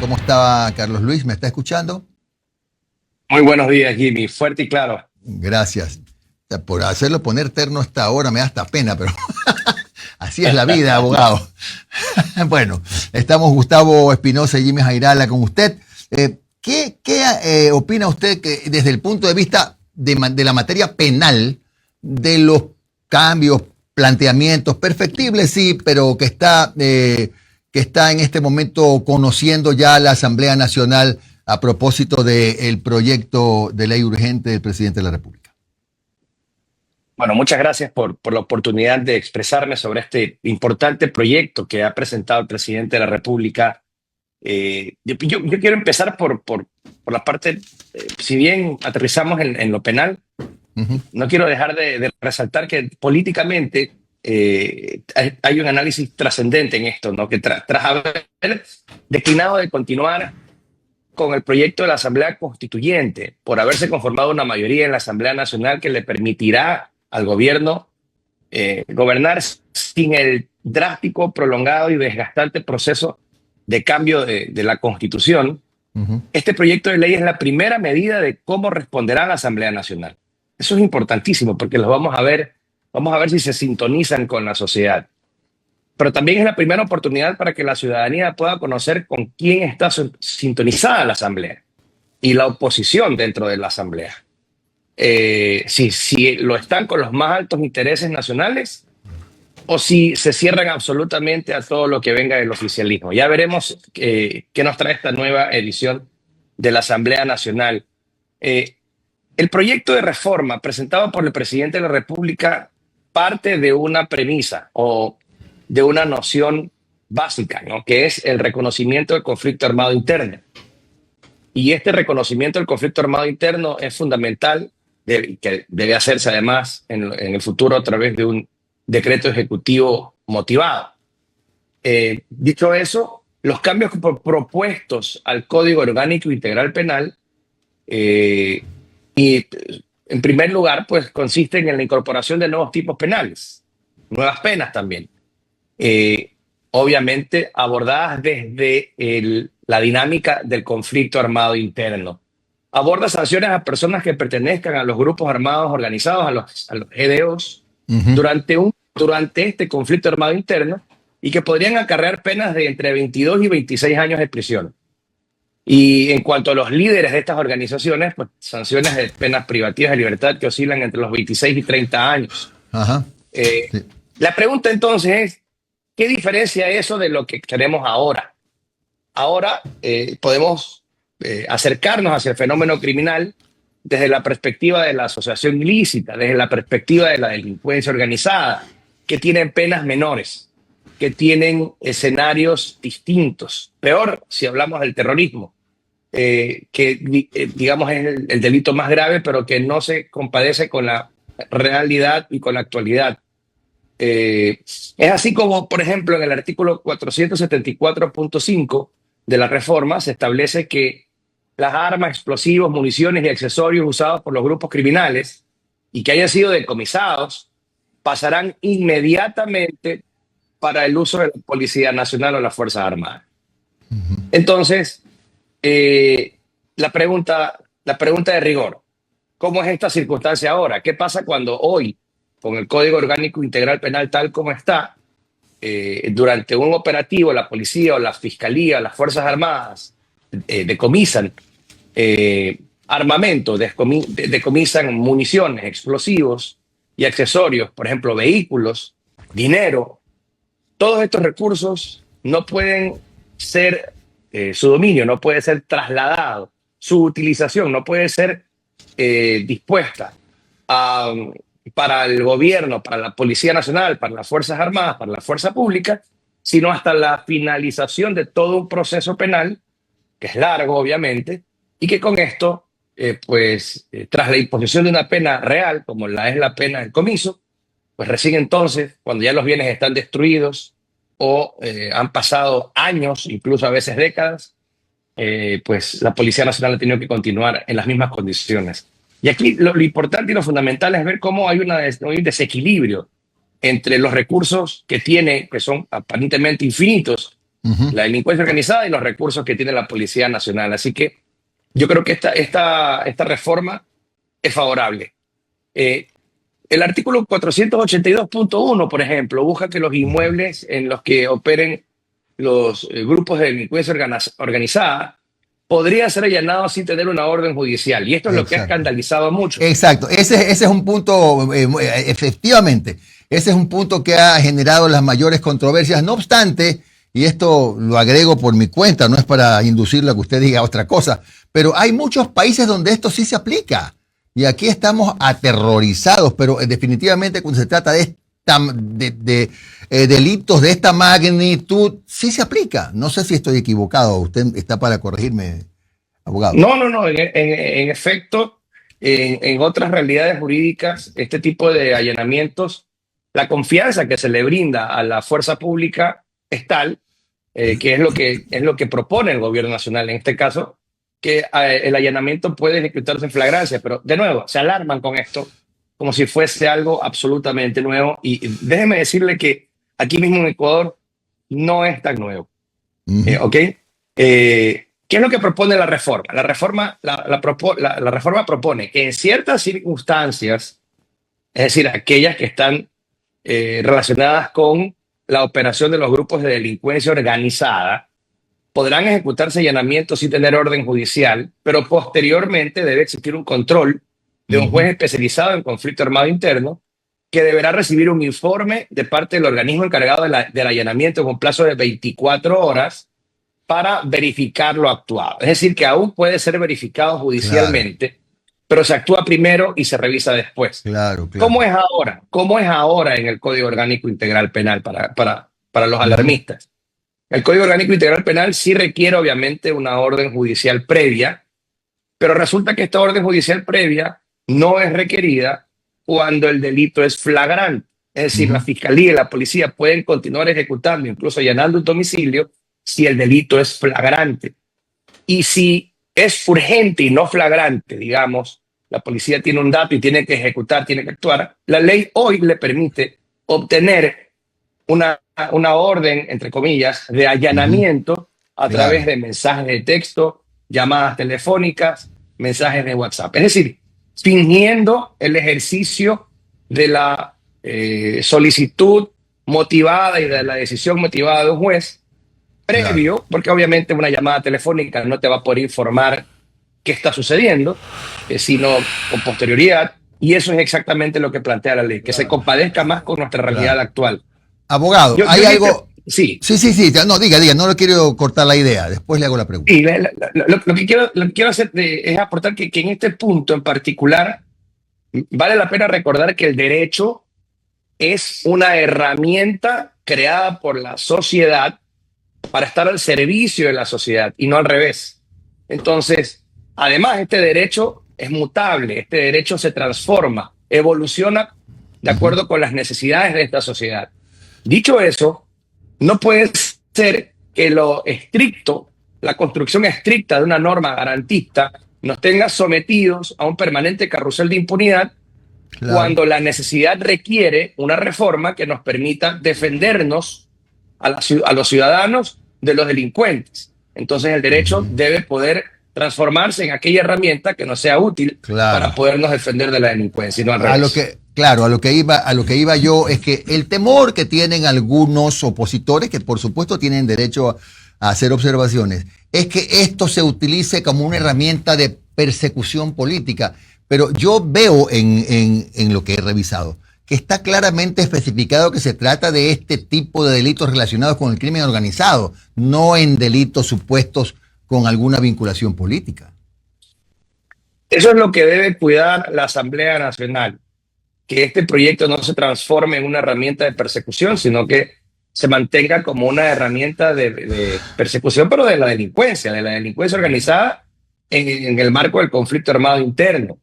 ¿Cómo está Carlos Luis? ¿Me está escuchando? Muy buenos días, Jimmy. Fuerte y claro. Gracias. O sea, por hacerlo poner terno hasta ahora me da hasta pena, pero así es la vida, abogado. Bueno, estamos Gustavo Espinosa y Jimmy Jairala con usted. ¿Qué opina usted que desde el punto de vista de la materia penal, de los cambios, planteamientos perfectibles, sí, pero que está en este momento conociendo ya la Asamblea Nacional a propósito del proyecto de ley urgente del presidente de la República? Bueno, muchas gracias por la oportunidad de expresarme sobre este importante proyecto que ha presentado el presidente de la República. Yo quiero empezar por la parte, si bien aterrizamos en lo penal, no quiero dejar de resaltar que políticamente hay un análisis trascendente en esto, ¿no? Que tras haber declinado de continuar con el proyecto de la Asamblea Constituyente, por haberse conformado una mayoría en la Asamblea Nacional que le permitirá al gobierno gobernar sin el drástico, prolongado y desgastante proceso de cambio de la Constitución. Este proyecto de ley es la primera medida de cómo responderá la Asamblea Nacional. Eso es importantísimo porque los vamos a ver si se sintonizan con la sociedad. Pero también es la primera oportunidad para que la ciudadanía pueda conocer con quién está sintonizada la Asamblea y la oposición dentro de la Asamblea. Si lo están con los más altos intereses nacionales o si se cierran absolutamente a todo lo que venga del oficialismo. Ya veremos qué nos trae esta nueva edición de la Asamblea Nacional. El proyecto de reforma presentado por el presidente de la República parte de una premisa o de una noción básica, ¿no? Que es el reconocimiento del conflicto armado interno. Y este reconocimiento del conflicto armado interno es fundamental, que debe hacerse además en el futuro a través de un decreto ejecutivo motivado. Dicho eso, los cambios propuestos al Código Orgánico Integral Penal y en primer lugar, pues consisten en la incorporación de nuevos tipos penales, nuevas penas también. Obviamente abordadas desde la dinámica del conflicto armado interno. Aborda sanciones a personas que pertenezcan a los grupos armados organizados, a los GDOs, durante este conflicto armado interno y que podrían acarrear penas de entre 22 y 26 años de prisión. Y en cuanto a los líderes de estas organizaciones, pues sanciones de penas privativas de libertad que oscilan entre los 26 y 30 años. Ajá. Sí. La pregunta entonces es, ¿qué diferencia eso de lo que tenemos ahora? Ahora podemos acercarnos hacia el fenómeno criminal desde la perspectiva de la asociación ilícita, desde la perspectiva de la delincuencia organizada, que tienen penas menores, que tienen escenarios distintos. Peor si hablamos del terrorismo, que digamos es el delito más grave, pero que no se compadece con la realidad y con la actualidad. Es así como, por ejemplo, en el artículo 474.5 de la reforma se establece que las armas, explosivos, municiones y accesorios usados por los grupos criminales y que hayan sido decomisados pasarán inmediatamente para el uso de la Policía Nacional o las Fuerzas Armadas. Entonces, la pregunta de rigor, ¿cómo es esta circunstancia ahora? ¿Qué pasa cuando hoy, con el Código Orgánico Integral Penal tal como está, durante un operativo la policía o la fiscalía o las Fuerzas Armadas decomisan armamento, decomisan municiones, explosivos y accesorios, por ejemplo, vehículos, dinero? Todos estos recursos no pueden ser, su dominio no puede ser trasladado, su utilización no puede ser dispuesta para el gobierno, para la Policía Nacional, para las Fuerzas Armadas, para la Fuerza Pública, sino hasta la finalización de todo un proceso penal, que es largo, obviamente, y que con esto, tras la imposición de una pena real, como es la pena del comiso, pues recién entonces, cuando ya los bienes están destruidos o han pasado años, incluso a veces décadas, pues la Policía Nacional ha tenido que continuar en las mismas condiciones. Y aquí lo importante y lo fundamental es ver cómo hay un desequilibrio entre los recursos que tiene, que son aparentemente infinitos, Ujú. la delincuencia organizada y los recursos que tiene la Policía Nacional. Así que yo creo que esta reforma es favorable. Eh, el artículo 482.1, por ejemplo, busca que los inmuebles en los que operen los grupos de delincuencia organizada podrían ser allanados sin tener una orden judicial. Y esto es lo que ha Exacto. escandalizado a muchos. Exacto, ese es un punto, efectivamente, ese es un punto que ha generado las mayores controversias. No obstante, y esto lo agrego por mi cuenta, no es para inducirle a que usted diga otra cosa, pero hay muchos países donde esto sí se aplica. Y aquí estamos aterrorizados, pero definitivamente cuando se trata de delitos de esta magnitud, sí se aplica. No sé si estoy equivocado, usted está para corregirme, abogado. No, no, no. En efecto, en otras realidades jurídicas, este tipo de allanamientos, la confianza que se le brinda a la fuerza pública es tal, que es lo que propone el gobierno nacional en este caso, que el allanamiento puede ejecutarse en flagrancia, pero de nuevo, se alarman con esto como si fuese algo absolutamente nuevo. Y déjeme decirle que aquí mismo en Ecuador no es tan nuevo. Ujú. ¿Ok? ¿Qué es lo que propone la reforma? La reforma propone que en ciertas circunstancias, es decir, aquellas que están relacionadas con la operación de los grupos de delincuencia organizada, podrán ejecutarse allanamientos sin tener orden judicial, pero posteriormente debe existir un control de un Ujú. juez especializado en conflicto armado interno que deberá recibir un informe de parte del organismo encargado del allanamiento con plazo de 24 horas para verificar lo actuado. Es decir, que aún puede ser verificado Claro, judicialmente, pero se actúa primero y se revisa después. claro, claro. ¿Cómo es ahora? ¿Cómo es ahora en el Código Orgánico Integral Penal para los Ujú. alarmistas? El Código Orgánico Integral Penal sí requiere obviamente una orden judicial previa, pero resulta que esta orden judicial previa no es requerida cuando el delito es flagrante. Es decir, la Ujú. fiscalía y la policía pueden continuar ejecutando, incluso allanando un domicilio, si el delito es flagrante. Y si es urgente y no flagrante, digamos, la policía tiene un dato y tiene que ejecutar, tiene que actuar, la ley hoy le permite obtener una, una orden, entre comillas, de Ujú. allanamiento a través Claro, de mensajes de texto, llamadas telefónicas, mensajes de WhatsApp. Es decir, fingiendo el ejercicio de la solicitud motivada y de la decisión motivada de un juez claro. previo, porque obviamente una llamada telefónica no te va a poder informar qué está sucediendo, sino con posterioridad. Y eso es exactamente lo que plantea la ley, que se Claro, compadezca más con nuestra realidad claro. actual. Abogado, Yo hay en este, algo. sí, Sí, sí, sí. No, diga, no le quiero cortar la idea. Después le hago la pregunta. sí, lo que quiero hacer es aportar que en este punto en particular vale la pena recordar que el derecho es una herramienta creada por la sociedad para estar al servicio de la sociedad y no al revés. Entonces, además, este derecho es mutable, este derecho se transforma, evoluciona de Ujú. acuerdo con las necesidades de esta sociedad. Dicho eso, no puede ser que lo estricto, la construcción estricta de una norma garantista, nos tenga sometidos a un permanente carrusel de impunidad Claro. cuando la necesidad requiere una reforma que nos permita defendernos a los ciudadanos de los delincuentes. Entonces el derecho Ujú. debe poder transformarse en aquella herramienta que nos sea útil Claro. para podernos defender de la delincuencia y no al A lo revés. que, claro, a lo que iba yo es que el temor que tienen algunos opositores, que por supuesto tienen derecho a hacer observaciones, es que esto se utilice como una herramienta de persecución política. Pero yo veo en lo que he revisado que está claramente especificado que se trata de este tipo de delitos relacionados con el crimen organizado, no en delitos supuestos con alguna vinculación política. Eso es lo que debe cuidar la Asamblea Nacional, que este proyecto no se transforme en una herramienta de persecución, sino que se mantenga como una herramienta de persecución, pero de la delincuencia organizada en el marco del conflicto armado interno.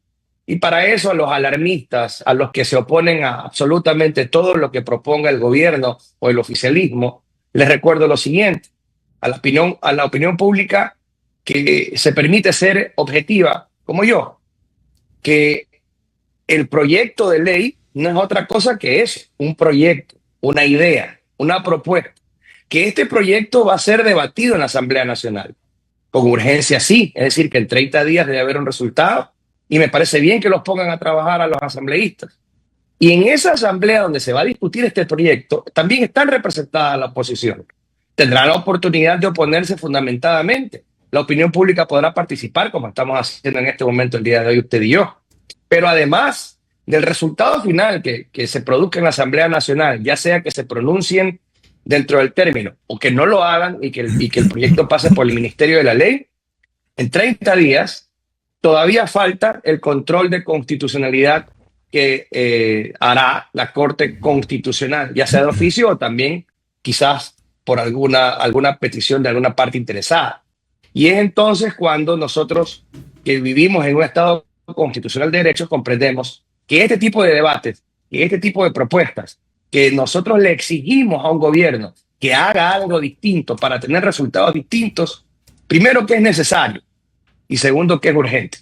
Y para eso a los alarmistas, a los que se oponen a absolutamente todo lo que proponga el gobierno o el oficialismo, les recuerdo lo siguiente, a la opinión pública que se permite ser objetiva, como yo, que el proyecto de ley no es otra cosa que eso, un proyecto, una idea, una propuesta. que este proyecto va a ser debatido en la Asamblea Nacional. Con urgencia sí, es decir, que en 30 días debe haber un resultado y me parece bien que los pongan a trabajar a los asambleístas. Y en esa asamblea donde se va a discutir este proyecto, también están representadas la oposición. Tendrá la oportunidad de oponerse fundamentadamente. La opinión pública podrá participar, como estamos haciendo en este momento el día de hoy usted y yo. Pero además del resultado final que se produzca en la Asamblea Nacional, ya sea que se pronuncien dentro del término o que no lo hagan y que el proyecto pase por el Ministerio de la Ley, en 30 días todavía falta el control de constitucionalidad que hará la Corte Constitucional, ya sea de oficio o también quizás por alguna petición de alguna parte interesada. Y es entonces cuando nosotros, que vivimos en un Estado constitucional de derecho, comprendemos que este tipo de debates, que este tipo de propuestas, que nosotros le exigimos a un gobierno que haga algo distinto para tener resultados distintos, primero que es necesario y segundo que es urgente.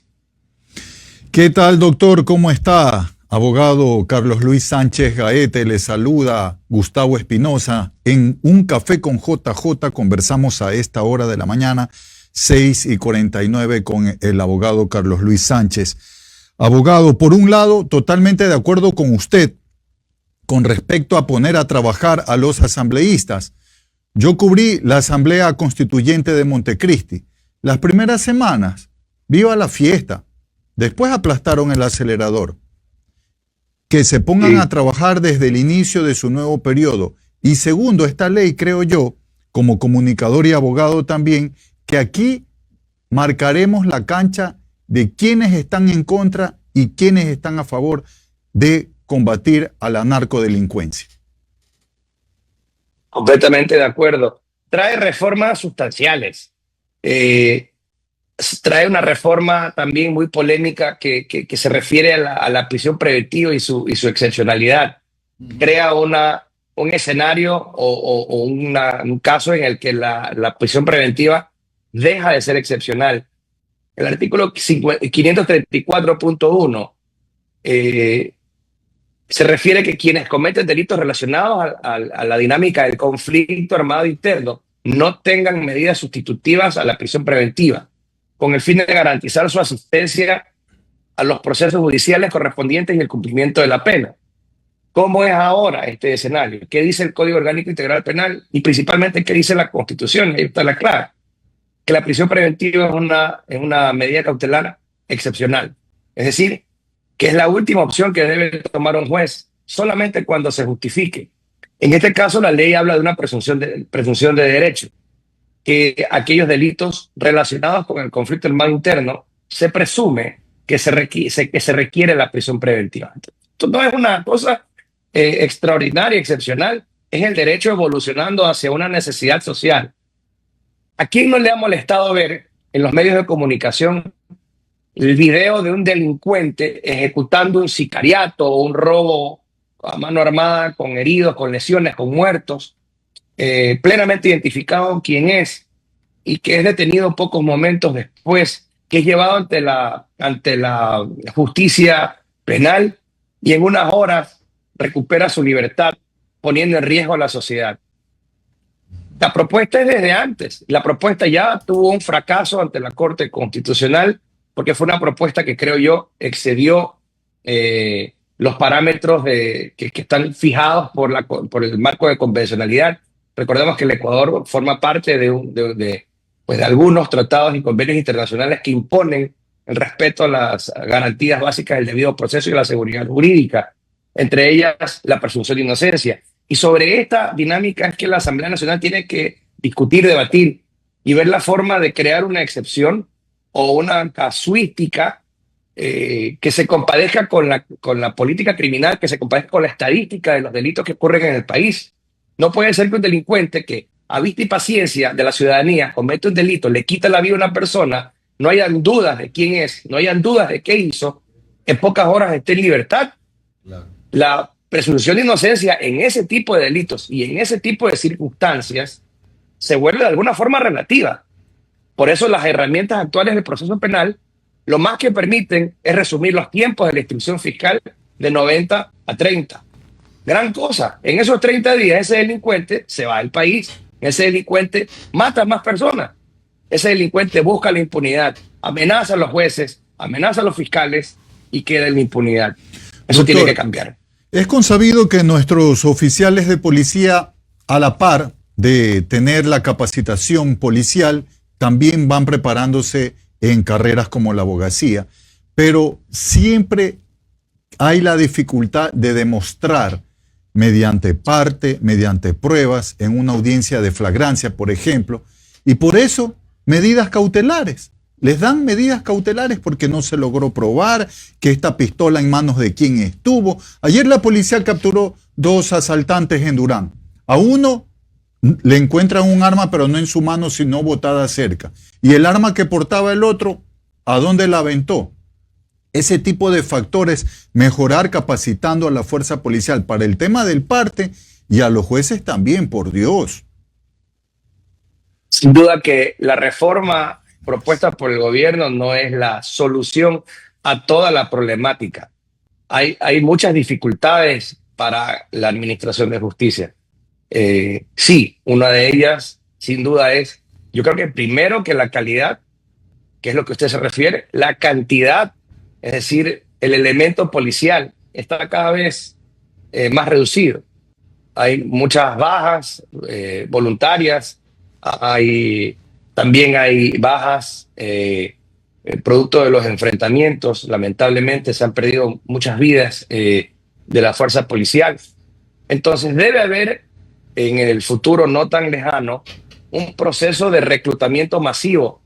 ¿Qué tal, doctor? ¿Cómo está? Abogado Carlos Luis Sánchez Gaete, le saluda Gustavo Espinosa. En Un Café con JJ conversamos a esta hora de la mañana, 6:49, con el abogado Carlos Luis Sánchez. Abogado, por un lado, totalmente de acuerdo con usted con respecto a poner a trabajar a los asambleístas. Yo cubrí la Asamblea Constituyente de Montecristi. Las primeras semanas, viva la fiesta. Después aplastaron el acelerador. Que se pongan a trabajar desde el inicio de su nuevo periodo. Y segundo, esta ley, creo yo, como comunicador y abogado también, que aquí marcaremos la cancha de quienes están en contra y quienes están a favor de combatir a la narcodelincuencia. Completamente de acuerdo. Trae reformas sustanciales. Trae una reforma también muy polémica que se refiere a la prisión preventiva y su excepcionalidad. Crea un escenario o un caso en el que la prisión preventiva deja de ser excepcional. El artículo 534.1 se refiere que quienes cometen delitos relacionados a la dinámica del conflicto armado interno no tengan medidas sustitutivas a la prisión preventiva, con el fin de garantizar su asistencia a los procesos judiciales correspondientes y el cumplimiento de la pena. ¿Cómo es ahora este escenario? ¿Qué dice el Código Orgánico Integral Penal? Y principalmente, ¿qué dice la Constitución? Ahí está la clave. Que la prisión preventiva es una medida cautelar excepcional. Es decir, que es la última opción que debe tomar un juez, solamente cuando se justifique. En este caso, la ley habla de una presunción de derecho, que aquellos delitos relacionados con el conflicto armado interno se presume que se requiere la prisión preventiva. Esto no es una cosa extraordinaria, excepcional, es el derecho evolucionando hacia una necesidad social. ¿A quién no le ha molestado ver en los medios de comunicación el video de un delincuente ejecutando un sicariato o un robo a mano armada con heridos, con lesiones, con muertos, plenamente identificado quién es y que es detenido pocos momentos después, que es llevado ante la justicia penal y en unas horas recupera su libertad, poniendo en riesgo a la sociedad? La propuesta es desde antes. La propuesta ya tuvo un fracaso ante la Corte Constitucional porque fue una propuesta que, creo yo, excedió los parámetros que están fijados por el marco de convencionalidad. Recordemos que el Ecuador forma parte de algunos tratados y convenios internacionales que imponen el respeto a las garantías básicas del debido proceso y la seguridad jurídica, entre ellas la presunción de inocencia. Y sobre esta dinámica es que la Asamblea Nacional tiene que discutir, debatir y ver la forma de crear una excepción o una casuística que se compadezca con la política criminal, que se compadezca con la estadística de los delitos que ocurren en el país. No puede ser que un delincuente que a vista y paciencia de la ciudadanía comete un delito, le quita la vida a una persona, no hayan dudas de quién es, no hayan dudas de qué hizo, en pocas horas esté en libertad. Claro. La presunción de inocencia en ese tipo de delitos y en ese tipo de circunstancias se vuelve de alguna forma relativa. Por eso las herramientas actuales del proceso penal lo más que permiten es resumir los tiempos de la instrucción fiscal de 90 a 30. Gran cosa. En esos 30 días ese delincuente se va del país ese delincuente mata a más personas. Ese delincuente busca la impunidad, amenaza a los jueces, amenaza a los fiscales y queda en la impunidad. Eso Doctor, tiene que cambiar. es consabido que nuestros oficiales de policía, a la par de tener la capacitación policial, también van preparándose en carreras como la abogacía, pero siempre hay la dificultad de demostrar mediante parte, mediante pruebas, en una audiencia de flagrancia, por ejemplo, y por eso medidas cautelares. Les dan medidas cautelares porque no se logró probar que esta pistola en manos de quién estuvo. Ayer la policía capturó 2 asaltantes en Durán. A uno le encuentran un arma, pero no en su mano, sino botada cerca. Y el arma que portaba el otro, ¿a dónde la aventó? Ese tipo de factores, mejorar capacitando a la fuerza policial para el tema del parte y a los jueces también, por Dios. Sin duda que la reforma propuesta por el gobierno no es la solución a toda la problemática. Hay muchas dificultades para la administración de justicia. Sí, una de ellas, sin duda, es, yo creo que primero que la calidad, que es lo que usted se refiere, la cantidad, es decir, el elemento policial está cada vez más reducido. Hay muchas bajas voluntarias, también hay bajas producto de los enfrentamientos. Lamentablemente se han perdido muchas vidas de la fuerza policial. Entonces debe haber en el futuro no tan lejano un proceso de reclutamiento masivo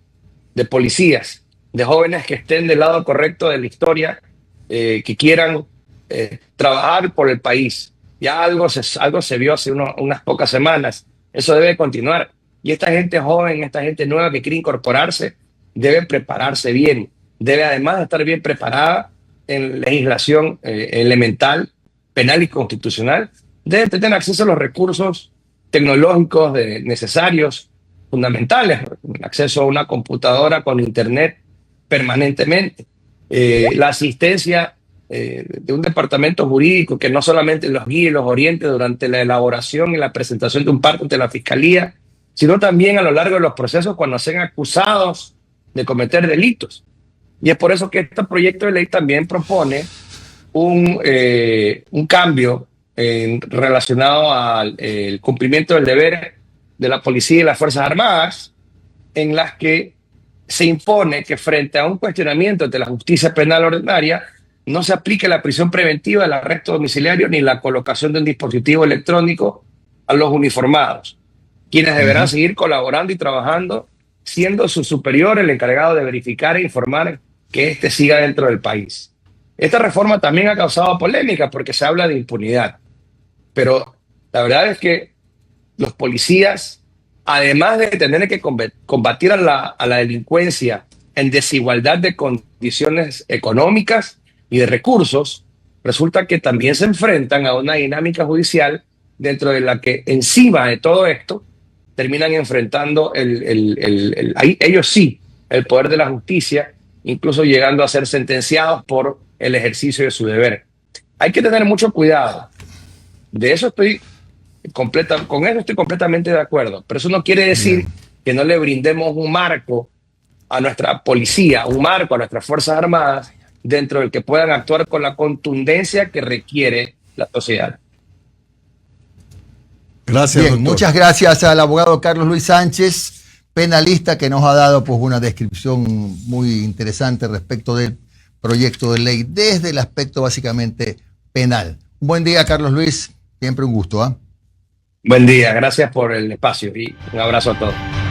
de policías, de jóvenes que estén del lado correcto de la historia, que quieran trabajar por el país. Ya algo se vio hace unas pocas semanas. Eso debe continuar. Y esta gente joven, esta gente nueva que quiere incorporarse, debe prepararse bien. Debe además estar bien preparada en legislación elemental, penal y constitucional. Debe tener acceso a los recursos tecnológicos necesarios, fundamentales, acceso a una computadora con internet permanentemente, la asistencia de un departamento jurídico que no solamente los guíe y los oriente durante la elaboración y la presentación de un parte ante la fiscalía, sino también a lo largo de los procesos cuando sean acusados de cometer delitos. Y es por eso que este proyecto de ley también propone un cambio relacionado al cumplimiento del deber de la policía y las Fuerzas Armadas, en las que se impone que frente a un cuestionamiento de la justicia penal ordinaria no se aplique la prisión preventiva, el arresto domiciliario ni la colocación de un dispositivo electrónico a los uniformados, quienes deberán seguir colaborando y trabajando, siendo su superior el encargado de verificar e informar que éste siga dentro del país. Esta reforma también ha causado polémica porque se habla de impunidad, pero la verdad es que los policías, además de tener que combatir a la delincuencia en desigualdad de condiciones económicas y de recursos, resulta que también se enfrentan a una dinámica judicial dentro de la que encima de todo esto terminan enfrentando ellos sí el poder de la justicia, incluso llegando a ser sentenciados por el ejercicio de su deber. Hay que tener mucho cuidado. De eso con eso estoy completamente de acuerdo, pero eso no quiere decir que no le brindemos un marco a nuestra policía, un marco a nuestras Fuerzas Armadas, dentro del que puedan actuar con la contundencia que requiere la sociedad. Gracias, Bien, doctor. muchas gracias al abogado Carlos Luis Sánchez, penalista, que nos ha dado pues una descripción muy interesante respecto del proyecto de ley desde el aspecto básicamente penal. Un buen día, Carlos Luis, siempre un gusto, ¿eh? Buen día, gracias por el espacio y un abrazo a todos.